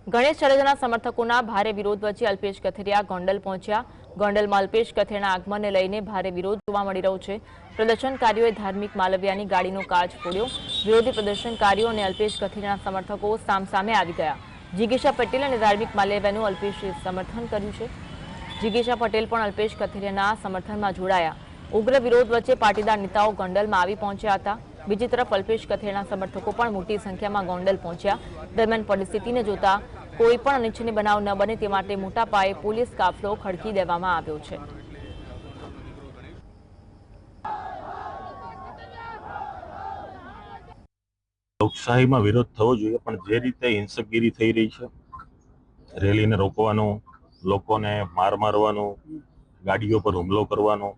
ગણેશ જાડેજાના સમર્થકોના ભારે વિરોધ વચ્ચે અલ્પેશ કથિરિયા ગોંડલ પહોંચ્યા। ગોંડલમાં અલ્પેશ કથિરિયાના આગમનને લઈને ભારે વિરોધ જોવા મળી રહ્યો છે। પ્રદર્શનકારીઓએ ધાર્મિક માલવ્યાની ગાડીનો કાચ ફોડ્યો। વિરોધી પ્રદર્શનકારીઓ અને અલ્પેશ કથિરિયાના સમર્થકો સામસામે આવી ગયા। જિગીશા પટેલ અને ધાર્મિક માલવ્યાનું અલ્પેશે સમર્થન કર્યું છે। જિગીશા પટેલ પણ અલ્પેશ કથિરિયાના સમર્થનમાં જોડાયા। ઉગ્ર વિરોધ વચ્ચે પાટીદાર નેતાઓ ગોંડલમાં આવી પહોંચ્યા હતા। બીજી તરફ અલ્પેશ કથિરિયાના સમર્થકો પણ મોટી સંખ્યામાં ગોંડલ પહોંચ્યા। દરમિયાન પરિસ્થિતિને જોતા કોઈ પણ અનિચ્છનીય બનાવ ન બને તે માટે મોટા પાયે પોલીસ કાફલો ખડકી દેવામાં આવ્યો છે। લોકશાહીમાં વિરોધ થવો જોઈએ, પણ જે રીતે હિંસકગીરી થઈ રહી છે, રેલીને રોકવાનું, લોકોને મારવાનું, ગાડીઓ પર હુમલો કરવાનો,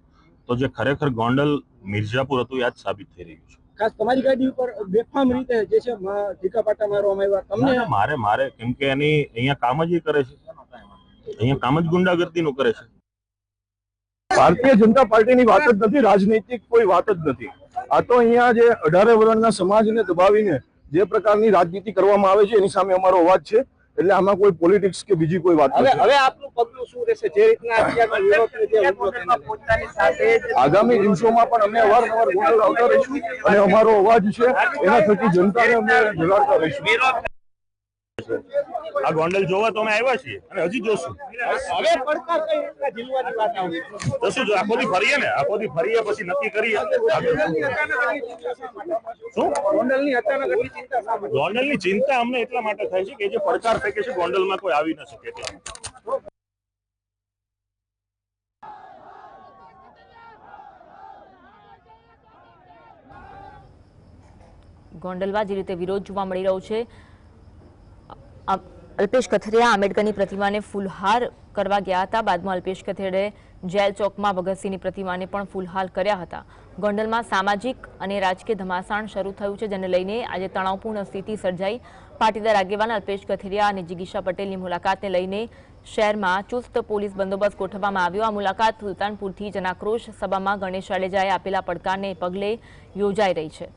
તો જે ખરેખર ગોંડલ મિર્ઝાપુર હતું યાદ સાબિત થઈ રહ્યું છે। ખાસ તમારી ગાડી ઉપર બેફામ રીતે જે છે ઢીકાપાટા મારવામાં આવ્યા તમને મારે કેમ કે એની અહીંયા કામ જ કરે છે, અહીંયા કામ જ ગુંડાગર્દીનું કરે છે। ભારતીય જનતા પાર્ટીની વાત જ નથી, રાજનૈતિક કોઈ વાત જ નથી। આ તો અહીંયા જે 18 વર્ષના સમાજને દબાવીને જે પ્રકારની રાજનીતિ કરવામાં આવે છે એની સામે અમારો અવાજ છે। એટલે આમાં કોઈ પોલિટિક્સ કે બીજી કોઈ વાત નથી। હવે આપનું પગલું શું રહેશે? જે રીતના આગામી દિવસોમાં પણ અમે અવારનવાર ગોંડલ આવતા રહીશું અને અમારો અવાજ છે એના થકી જનતાને અમે જગાડતા રહીશું। આ ગોંડલ જોવા તો અમે આવ્યા છીએ અને હજી જોશું। હવે પડકાર કઈ રીતના ઝીલવાની વાત આવે તો શું આખોથી ફરીએ ને, આખોથી ફરીએ પછી નક્કી કરીએ શું ગોંડલની અચાનક એટલી ચિંતા શા માટે? ગોંડલની ચિંતા અમને એટલા માટે થાય છે કે જે પડકાર ફેંકે છે ગોંડલમાં કોઈ આવી ન શકે એટલા માટે। ગોંડલમાં જે રીતે વિરોધ જોવા મળી રહ્યો છે, અલ્પેશ કથિરિયા આંબેડકરની પ્રતિમાને ફૂલહાર કરવા ગયા હતા। બાદમાં અલ્પેશ કથિરિયાએ જેલ ચોકમાં ભગતસિંહની પ્રતિમાને પણ ફૂલહાર કર્યા હતા। ગોંડલમાં સામાજિક અને રાજકીય ધમાસાણ શરૂ થયું છે, જેને લઈને આજે તણાવપૂર્ણ સ્થિતિ સર્જાઈ। પાટીદાર આગેવાન અલ્પેશ કથિરિયા અને જિગીશા પટેલની મુલાકાતને લઈને શહેરમાં ચુસ્ત પોલીસ બંદોબસ્ત ગોઠવવામાં આવ્યો। આ મુલાકાત સુલતાનપુરથી જનાક્રોશ સભામાં ગણેશ જાડેજાએ આપેલા પડકારને પગલે યોજાઈ રહી છે।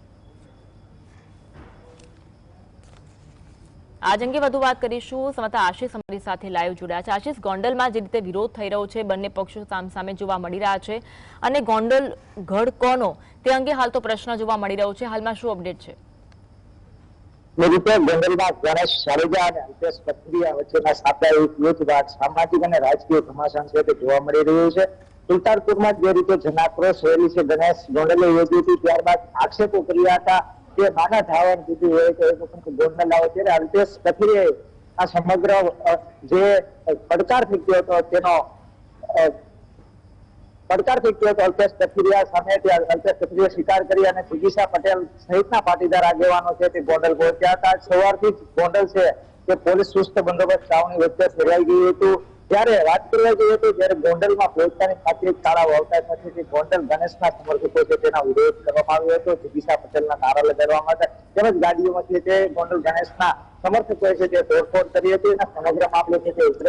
આજ અંગે વધુ વાત કરીશું। સંવાદદાતા આશિષ અમારી સાથે લાઈવ જોડાયા છે। આશિષ, ગોંડલમાં જે રીતે વિરોધ થઈ રહ્યો છે, બંને પક્ષો સામસામે જોવા મળી રહ્યા છે અને ગોંડલ ગઢ કોનો તે અંગે હાલ તો પ્રશ્ન જોવા મળી રહ્યો છે। હાલમાં શું અપડેટ છે? ગોંડલમાં ગણેશ જાડેજા અને અલ્પેશ કથિરિયા વચ્ચેના સાપ્તાહિક યુદ્ધ બાદ સામાજિક અને રાજકીય ઘમાસાણ છે તે જોવા મળી રહ્યું છે। સુલતાનપુરમાં જે રીતે જનાક્રોશ રેલી છે ગણેશ ગોંડલે યોજી હતી, ત્યારબાદ આક્ષેપો કર્યા હતા કે માનવ ધાવન કીધું હોય તો એ લોકો ગોંડલ આવે ત્યારે અલ્પેશ કથિરિયાએ આ સમગ્ર જે પડકાર ફેંક્યો હતો તેનો પડકાર ફેંક્યો હતો અલ્પેશ કથિરિયા સામે, અલ્પેશ કથિરિયાએ સ્વીકાર કરી અને જિગીશા પટેલ સહિતના પાટીદાર આગેવાનો છે તે ગોંડલ પહોંચ્યા હતા। સવારથી જ ગોંડલ છે તે પોલીસ ચુસ્ત બંદોબસ્ત છાવણી વચ્ચે ફેરવાઈ ગયું હતું। ત્યારે વાત કરવા જઈએ તો જ્યારે ગોંડલમાં પહોંચતાની સાથે શાળાઓ આવતા નથી, ગોંડલ ગણેશના સમર્થકો છે તેના વિરોધ કરવામાં આવ્યો હતો। જિગીશા પટેલના નારા લગાડવામાં હતા, તેમજ ગાડીઓમાં છે તે ગોંડલ ગણેશના સમર્થકોએ છે તે તોડફોડ કરી હતી અને સમગ્ર મામલે છે તે ઉગ્ર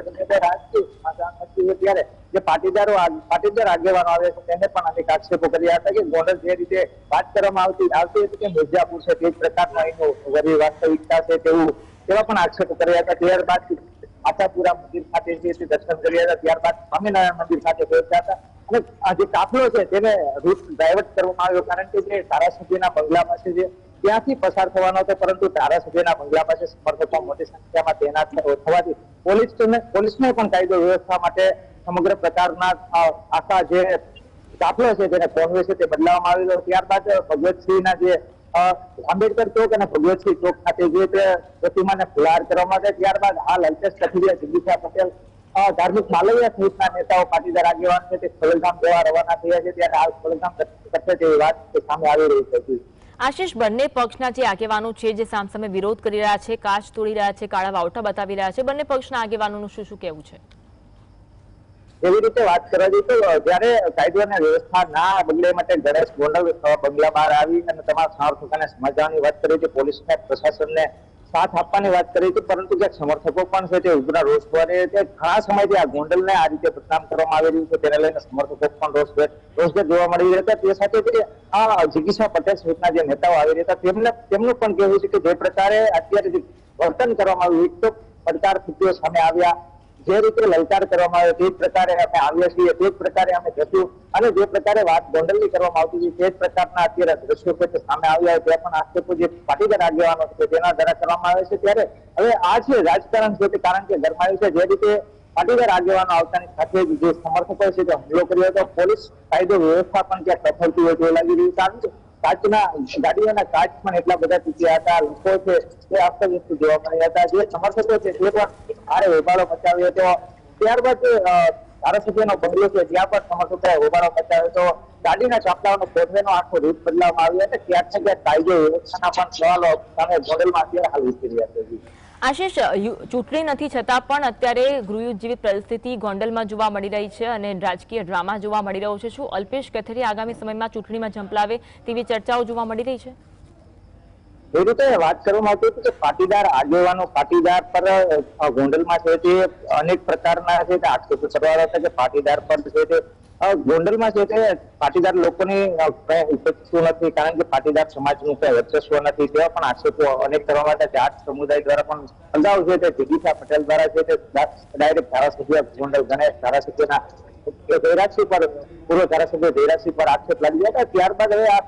રાજકીય ત્યારે જે પાટીદાર આગેવાનો આવે છે તેને પણ અનેક આક્ષેપો કર્યા હતા કે ગોંડલ જે રીતે વાત કરવામાં આવતી હતી કે મિર્ઝાપુર છે તે જ પ્રકારનો અહીંનો વાસ્તવિકતા છે તેવા પણ આક્ષેપો કર્યા હતા। ત્યારબાદ આશાપુરા મંદિર ખાતે દર્શન કર્યા હતા, ત્યારબાદ સ્વામિનારાયણ મંદિર ખાતે પહોંચ્યા હતા અને આ જે કાફલો છે તેને રૂટ ડાયવર્ટ કરવામાં આવ્યો, કારણ કે જે ધારાસભ્યના બંગલા પાસે છે ત્યાંથી પસાર થવાનો હતો, પરંતુ ધારાસભ્યના બંગલા પાસે સમર્થકો મોટી સંખ્યામાં તૈનાત થવાથી પોલીસને પણ કાયદો વ્યવસ્થા માટે સમગ્ર પ્રકારના આખા જે કાફલો છે તેને કોંગ્રેસ છે તે બદલાવવામાં આવેલો। ત્યારબાદ ભગવતસિંહના જે આંબેડકર ચોક અને ભગવતસિંહ ચોક ખાતે જે પ્રતિમાને ફુલહાર કરવામાં આવે, ત્યારબાદ હાલ અલ્પેશ કથિરિયા, જિગીશા પટેલ, ધાર્મિક માલવ્યા સહિતના નેતાઓ પાટીદાર આગેવાન છે તે ખોલગામ જવા રવાના થયા છે। ત્યારે હાલ ખોલગામ કરશે તેવી વાત સામે આવી રહી છે। આશિષ, બંને પક્ષના જે આગેવાનો છે જે સામસામે વિરોધ કરી રહ્યા છે, કાચ તોડી રહ્યા છે, કાળા વાવટા બતાવી રહ્યા છે, બંને પક્ષના આગેવાનોનું શું કહેવું છે? એવી રીતે વાત કરવા જઈએ તો જયારે કાયદો અને વ્યવસ્થા ના બગડે માટે ગણેશ ગોંડલ બંગલા બહાર આવી અને તમારા સમર્થકોને સમજાવવાની વાત કરી છે, પોલીસને પ્રશાસનને સાથ આપવાની વાત કરી હતી, પરંતુ જે સમર્થકો પણ છે તે ઉગ્ર રોષ દ્વારા ઘણા સમયથી આ ગોંડલને આ રીતે બદનામ કરવામાં આવી રહ્યું છે તેને લઈને સમર્થકો પણ રોષભેર જોવા મળી રહ્યા હતા। તે સાથે આ જિગીશા પટેલ સહિતના જે નેતાઓ આવી રહ્યા હતા તેમનું પણ કહેવું છે કે જે પ્રકારે અત્યારે વર્તન કરવામાં આવ્યું, તો પડકાર સ્થિતિઓ સામે આવ્યા, જે રીતે લલકાર કરવામાં આવ્યો તે જ પ્રકારે અમે આવ્યા છીએ, તે જ પ્રકારે અમે જશું અને જે પ્રકારે વાત ગોંડલની કરવામાં આવતી હતી તે જ પ્રકારના અત્યારે દ્રશ્યો છે તે સામે આવ્યા હોય. ત્યાં પણ આક્ષેપો જે પાટીદાર આગેવાનો છે તેના દ્વારા કરવામાં આવે છે. ત્યારે હવે આ છે રાજકારણ છે તે કારણ કે ગરમાયું છે. જે રીતે પાટીદાર આગેવાનો આવતાની સાથે જ જે સમર્થકો છે તે હુમલો કર્યો હતો, પોલીસ કાયદો વ્યવસ્થા પણ ત્યાં કથળતી હોય તેવું લાગી રહ્યું. કારણ કે કાચના ગાડીઓના કાચ પણ એટલા બધા તૂટ્યા હતા. લોકો છે તે અસ્તવ્યસ્ત જોવા મળ્યા હતા. જે સમર્થકો છે તે પણ ભારે હોબાળો મચાવ્યો હતો. ત્યારબાદ ધારાસભ્યનો બંગલો છે ત્યાં પણ સમર્થકોએ હોબાળો મચાવ્યો હતો. ગાડીના ચાપલાઓનો ફોર્મેનો આખો રૂટ બદલાવવામાં આવ્યો અને ક્યાંક ને ક્યાંક કાયદો વ્યવસ્થાના પણ સવાલો સામે ગોંડલમાં અત્યારે હાલ ઉઠી રહ્યા છે. આશિષ, ચૂંટણી નથી છતાં પણ અત્યારે ગૃહયુદ્ધ જેવી પરિસ્થિતિ ગોંડલમાં જોવા મળી રહી છે અને રાજકીય ડ્રામા જોવા મળી રહ્યો છે. શું અલ્પેશ કથિરિયા આગામી સમયમાં ચૂંટણીમાં ઝંપલાવે તેવી ચર્ચાઓ જોવા મળી રહી છે? એ રીતે વાત કરવામાં આવતી હતી કે પાટીદાર આગેવાનો પાટીદાર પર ગોંડલમાં છે તે અનેક પ્રકારના છે તે આક્ષેપો કરવાના હતા કે પાટીદાર પર છે તે ગોંડલમાં છે તે પાટીદાર લોકોની ઉપસ્થિતિ નથી, કારણ કે પાટીદાર સમાજનું કઈ વર્ચસ્વ નથી તેવા પણ આક્ષેપો અનેક કરવામાં આવ્યા. જાટ સમુદાય દ્વારા પણ અગાઉ છે તે જગીશા પટેલ દ્વારા છે તે ડાયરેક્ટ ધારાસભ્ય ગોંડલ ગણેશ ધારાસભ્યના જયરાજસિંહ પર પૂર્વ ધારાસભ્ય જયરાજસિંહ પર આક્ષેપ લાગી ગયા હતા. ત્યારબાદ હવે આ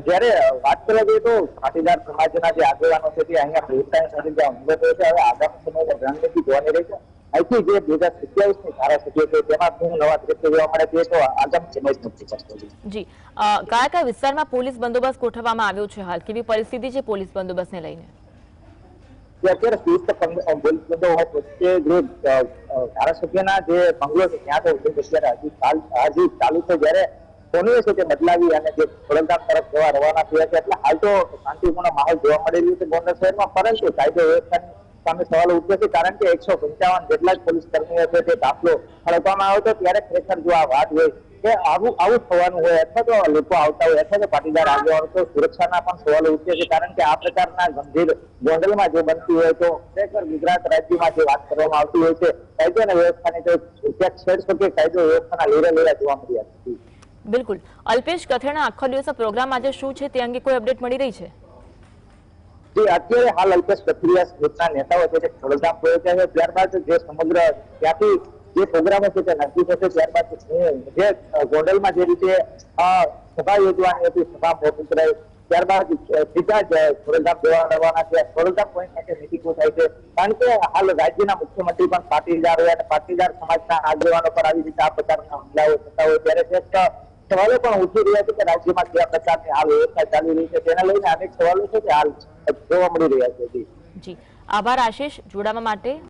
જયારે વાત કરવા જઈએ તો પાટીદાર સમાજના જે આગેવાનો છે તે અહીંયા પ્રવૃત્તાની સાથે જે હુમલો થયો છે, હવે આગામી સમયમાં રણનીતિ જોવાની રહી છે. અહીંથી જે 2027ની ધારાસભ્ય છે તેમાં શું નવા દ્રશ્યો જોવા મળે તે તો આગામી સમય જ નક્કી કરશે. જી, કયા કયા વિસ્તારમાં પોલીસ બંદોબસ્ત ગોઠવવામાં આવ્યો છે? હાલ કેવી પરિસ્થિતિ છે પોલીસ બંદોબસ્તને લઈને? અત્યારે સુસ્ત પોલીસ બંદોબસ્ત વચ્ચે જે ધારાસભ્યના જે બંગલો છે ત્યાં તો હજી ચાલુ છે. જયારે કોનીએ છે તે બદલાવી અને જે ખોડલધામ તરફ જવા રવાના થયા છે, એટલે હાલ તો શાંતિપૂર્ણ માહોલ જોવા મળી રહ્યો છે ગોંડલ શહેરમાં. પરંતુ કાયદો વ્યવસ્થાની સામે સવાલો ઉઠે છે, કારણ કે 155 જેટલા જ પોલીસ કર્મીઓ છે તે દાખલો ખડકવામાં આવ્યો હતો. ત્યારે ખરેખર જો આ વાત હોય કે આવું થવાનું હોય અથવા તો લોકો આવતા હોય અથવા તો પાટીદાર આગેવાનો, તો સુરક્ષાના પણ સવાલો ઉઠે છે. કારણ કે આ પ્રકારના ગંભીર ગોંડલમાં જે બનતી હોય તો ખરેખર ગુજરાત રાજ્યમાં જે વાત કરવામાં આવતી હોય છે કાયદો અને વ્યવસ્થાની, તો ક્યાંક છેડછો કે કાયદો વ્યવસ્થાના લીરા જોવા મળ્યા છે. બિલકુલ. અલ્પેશ કથિરિયાના આખો દિવસનો પ્રોગ્રામ આજે શું છે તે અંગે કોઈ અપડેટ મળી રહી છે? અત્યારે હાલ અલ્પેશ કથિરિયા સહિતના નેતાઓ છે તે ખોડલધામ પહોંચ્યા છે. ત્યારબાદ જે સમગ્ર ત્યાંથી જે પ્રોગ્રામો છે તે નક્કી થશે. ત્યારબાદ જે ગોંડલમાં જે રીતે સભા યોજવાની હતી સભા મોકૂફ રહી. ત્યારબાદ સીધા જ ખોડલધામ જવા રવાના છે. ખોડલધામ પોઈન્ટ માટે મિટિંગો થાય છે, કારણ કે હાલ રાજ્યના મુખ્યમંત્રી પણ પાટીદાર હોય અને પાટીદાર સમાજના આગેવાનો પર આવી રીતે આ પ્રકારના હુમલાઓ થતા હોય ત્યારે સવાલો પણ ઉઠી રહ્યા છે કે રાજ્યમાં કયા પ્રકારની હાલ વ્યવસ્થા ચાલી રહી છે. તેના લઈને અનેક સવાલો છે કે હાલ જોવા મળી રહ્યા છે. જી, આભાર આશિષ જોડાવા માટે.